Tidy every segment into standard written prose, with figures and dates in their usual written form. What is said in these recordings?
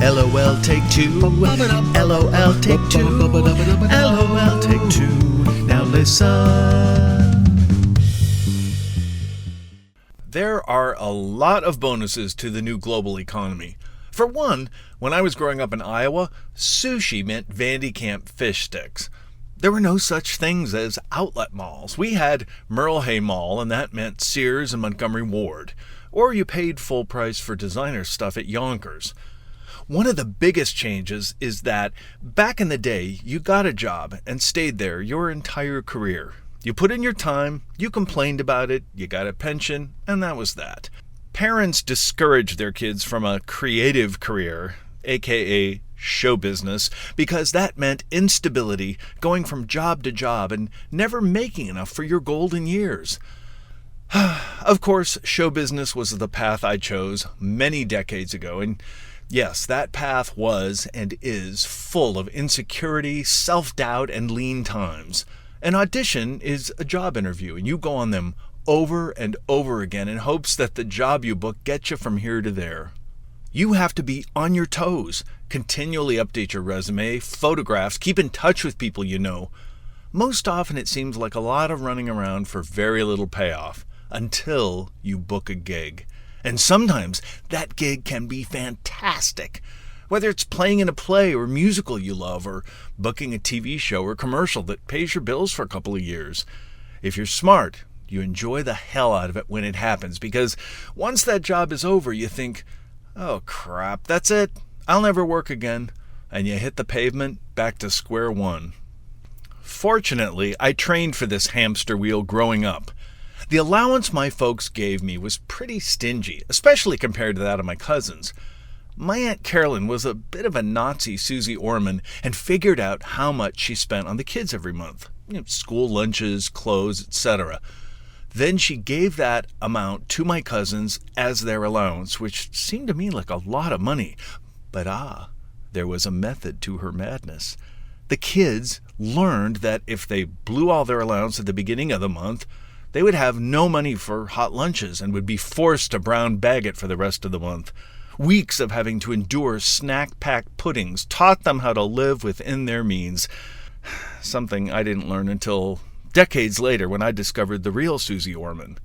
LOL take two. LOL take two. LOL take two. Now listen. There are a lot of bonuses to the new global economy. For one, when I was growing up in Iowa, sushi meant Vandy Camp fish sticks. There were no such things as outlet malls. We had Merle Hay Mall, and that meant Sears and Montgomery Ward. Or you paid full price for designer stuff at Yonkers. One of the biggest changes is that back in the day, you got a job and stayed there your entire career. You put in your time, you complained about it, you got a pension, and that was that. Parents discouraged their kids from a creative career, aka show business, because that meant instability, going from job to job and never making enough for your golden years. Of course, show business was the path I chose many decades ago, and yes, that path was and is full of insecurity, self-doubt, and lean times. An audition is a job interview, and you go on them over and over again in hopes that the job you book gets you from here to there. You have to be on your toes, continually update your resume, photographs, keep in touch with people you know. Most often it seems like a lot of running around for very little payoff, until you book a gig. And sometimes that gig can be fantastic. Whether it's playing in a play or musical you love, or booking a TV show or commercial that pays your bills for a couple of years. If you're smart, you enjoy the hell out of it when it happens, because once that job is over, you think, oh crap, that's it, I'll never work again. And you hit the pavement, back to square one. Fortunately, I trained for this hamster wheel growing up. The allowance my folks gave me was pretty stingy, especially compared to that of my cousins. My Aunt Carolyn was a bit of a Nazi Susie Orman and figured out how much she spent on the kids every month. School lunches, clothes, etc. Then she gave that amount to my cousins as their allowance, which seemed to me like a lot of money. But there was a method to her madness. The kids learned that if they blew all their allowance at the beginning of the month, they would have no money for hot lunches and would be forced to brown bag it for the rest of the month. Weeks of having to endure snack-packed puddings taught them how to live within their means. Something I didn't learn until decades later when I discovered the real Susie Orman.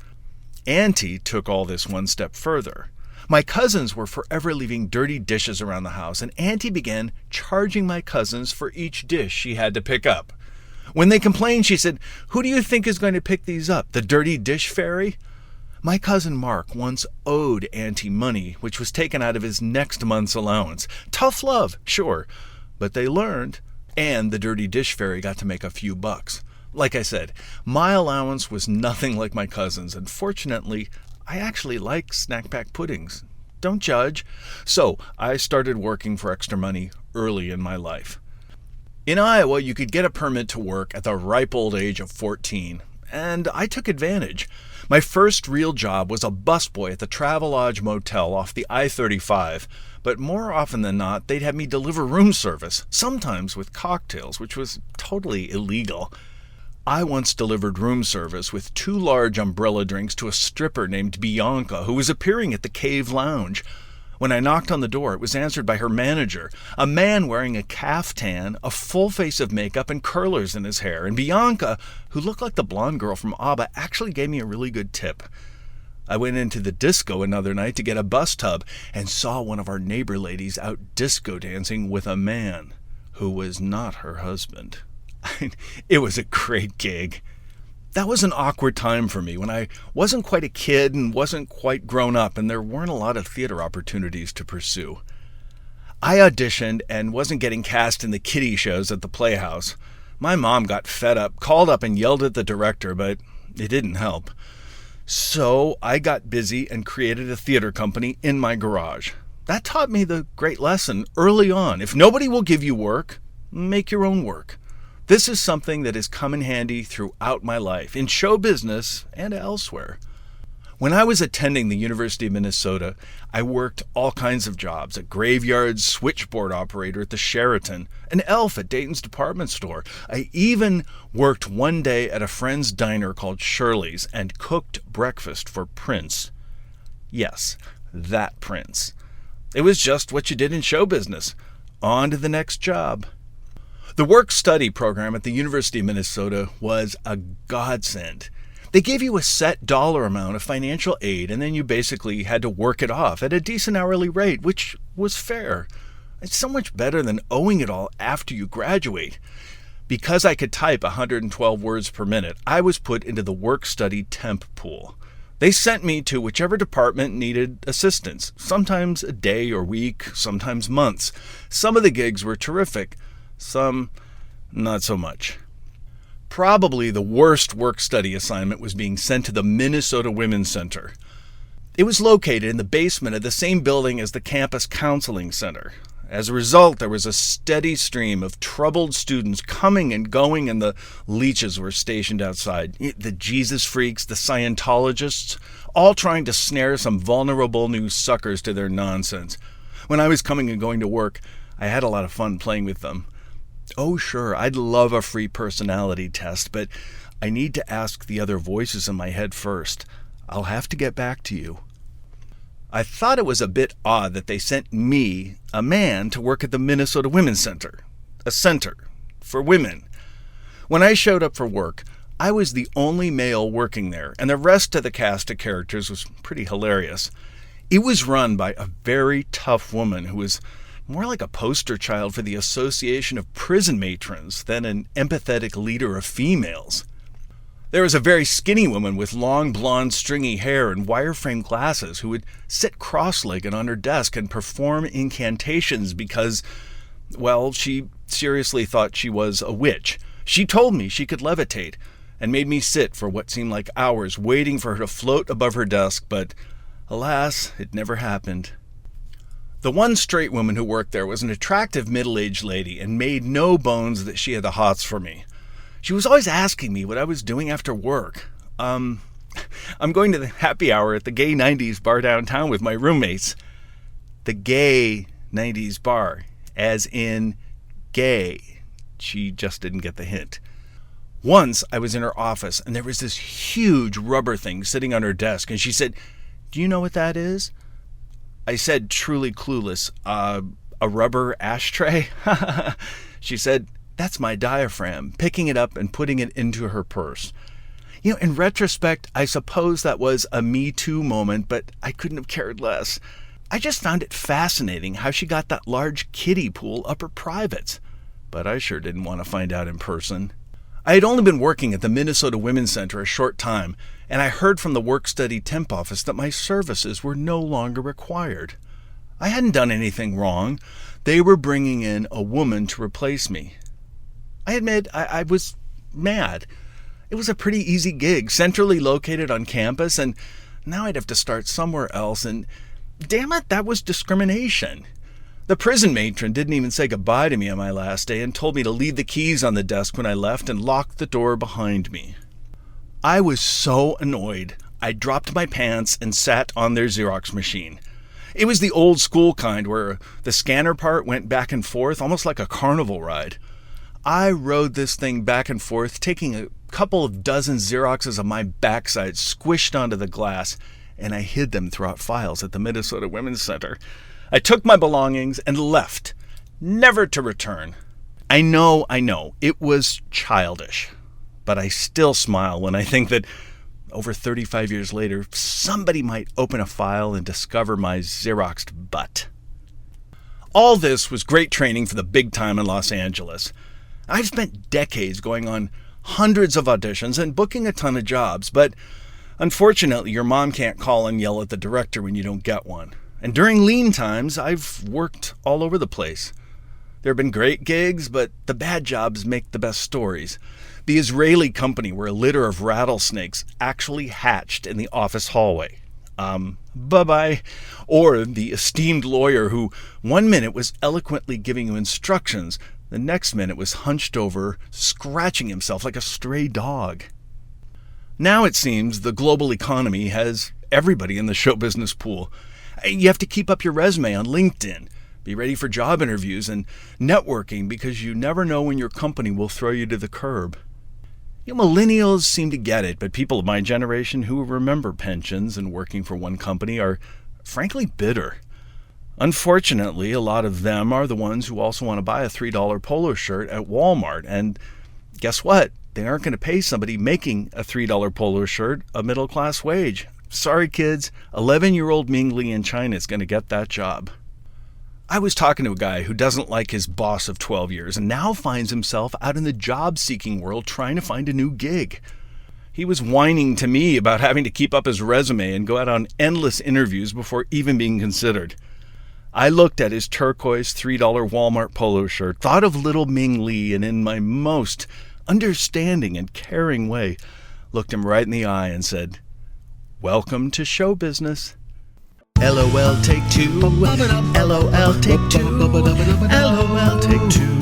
Auntie took all this one step further. My cousins were forever leaving dirty dishes around the house, and Auntie began charging my cousins for each dish she had to pick up. When they complained, she said, "Who do you think is going to pick these up, the dirty dish fairy?" My cousin Mark once owed Auntie money, which was taken out of his next month's allowance. Tough love, sure, but they learned, and the dirty dish fairy got to make a few bucks. Like I said, my allowance was nothing like my cousin's, and fortunately, I actually like snack-pack puddings. Don't judge. So I started working for extra money early in my life. In Iowa, you could get a permit to work at the ripe old age of 14, and I took advantage. My first real job was a busboy at the Travelodge Motel off the I-35, but more often than not, they'd have me deliver room service, sometimes with cocktails, which was totally illegal. I once delivered room service with 2 large umbrella drinks to a stripper named Bianca, who was appearing at the Cave Lounge. When I knocked on the door, it was answered by her manager, a man wearing a caftan, a full face of makeup, and curlers in his hair. And Bianca, who looked like the blonde girl from ABBA, actually gave me a really good tip. I went into the disco another night to get a bus tub and saw one of our neighbor ladies out disco dancing with a man who was not her husband. It was a great gig. That was an awkward time for me when I wasn't quite a kid and wasn't quite grown up, and there weren't a lot of theater opportunities to pursue. I auditioned and wasn't getting cast in the kiddie shows at the Playhouse. My mom got fed up, called up and yelled at the director, but it didn't help. So I got busy and created a theater company in my garage. That taught me the great lesson early on. If nobody will give you work, make your own work. This is something that has come in handy throughout my life, in show business and elsewhere. When I was attending the University of Minnesota, I worked all kinds of jobs: a graveyard switchboard operator at the Sheraton, an elf at Dayton's department store. I even worked one day at a friend's diner called Shirley's and cooked breakfast for Prince. Yes, that Prince. It was just what you did in show business. On to the next job. The work-study program at the University of Minnesota was a godsend. They gave you a set dollar amount of financial aid, and then you basically had to work it off at a decent hourly rate, which was fair. It's so much better than owing it all after you graduate. Because I could type 112 words per minute, I was put into the work-study temp pool. They sent me to whichever department needed assistance, sometimes a day or week, sometimes months. Some of the gigs were terrific, some not so much. Probably the worst work-study assignment was being sent to the Minnesota Women's Center. It was located in the basement of the same building as the campus counseling center. As a result, there was a steady stream of troubled students coming and going, and the leeches were stationed outside. The Jesus freaks, the Scientologists, all trying to snare some vulnerable new suckers to their nonsense. When I was coming and going to work, I had a lot of fun playing with them. Oh, sure, I'd love a free personality test, but I need to ask the other voices in my head first. I'll have to get back to you. I thought it was a bit odd that they sent me, a man, to work at the Minnesota Women's Center, a center for women. When I showed up for work, I was the only male working there, and the rest of the cast of characters was pretty hilarious. It was run by a very tough woman who was more like a poster child for the Association of Prison Matrons than an empathetic leader of females. There was a very skinny woman with long blonde stringy hair and wireframe glasses who would sit cross-legged on her desk and perform incantations because, well, she seriously thought she was a witch. She told me she could levitate and made me sit for what seemed like hours waiting for her to float above her desk, but alas, it never happened. The one straight woman who worked there was an attractive middle-aged lady and made no bones that she had the hots for me. She was always asking me what I was doing after work. I'm going to the happy hour at the gay 90s bar downtown with my roommates. The gay 90s bar, as in gay. She just didn't get the hint. Once I was in her office and there was this huge rubber thing sitting on her desk, and she said, "Do you know what that is?" I said, truly clueless, a rubber ashtray? She said, "That's my diaphragm," picking it up and putting it into her purse. In retrospect, I suppose that was a Me Too moment, but I couldn't have cared less. I just found it fascinating how she got that large kiddie pool up her privates. But I sure didn't want to find out in person. I had only been working at the Minnesota Women's Center a short time, and I heard from the work-study temp office that my services were no longer required. I hadn't done anything wrong. They were bringing in a woman to replace me. I admit I was mad. It was a pretty easy gig, centrally located on campus, and now I'd have to start somewhere else, and damn it, that was discrimination. The prison matron didn't even say goodbye to me on my last day and told me to leave the keys on the desk when I left and locked the door behind me. I was so annoyed, I dropped my pants and sat on their Xerox machine. It was the old school kind where the scanner part went back and forth, almost like a carnival ride. I rode this thing back and forth, taking a couple of dozen Xeroxes of my backside squished onto the glass, and I hid them throughout files at the Minnesota Women's Center. I took my belongings and left, never to return. I know, it was childish, but I still smile when I think that over 35 years later, somebody might open a file and discover my Xeroxed butt. All this was great training for the big time in Los Angeles. I've spent decades going on hundreds of auditions and booking a ton of jobs, but unfortunately, your mom can't call and yell at the director when you don't get one. And during lean times, I've worked all over the place. There have been great gigs, but the bad jobs make the best stories. The Israeli company where a litter of rattlesnakes actually hatched in the office hallway. Bye-bye. Or the esteemed lawyer who 1 minute was eloquently giving you instructions, the next minute was hunched over, scratching himself like a stray dog. Now it seems the global economy has everybody in the show business pool. You have to keep up your resume on LinkedIn, be ready for job interviews and networking because you never know when your company will throw you to the curb. Millennials seem to get it, but people of my generation who remember pensions and working for one company are frankly bitter. Unfortunately, a lot of them are the ones who also want to buy a $3 polo shirt at Walmart. And guess what? They aren't going to pay somebody making a $3 polo shirt a middle-class wage. Sorry, kids. 11-year-old Ming Li in China is going to get that job. I was talking to a guy who doesn't like his boss of 12 years and now finds himself out in the job-seeking world trying to find a new gig. He was whining to me about having to keep up his resume and go out on endless interviews before even being considered. I looked at his turquoise $3 Walmart polo shirt, thought of little Ming Li, and in my most understanding and caring way, looked him right in the eye and said, "Welcome to show business." LOL take two. LOL take two. LOL take two.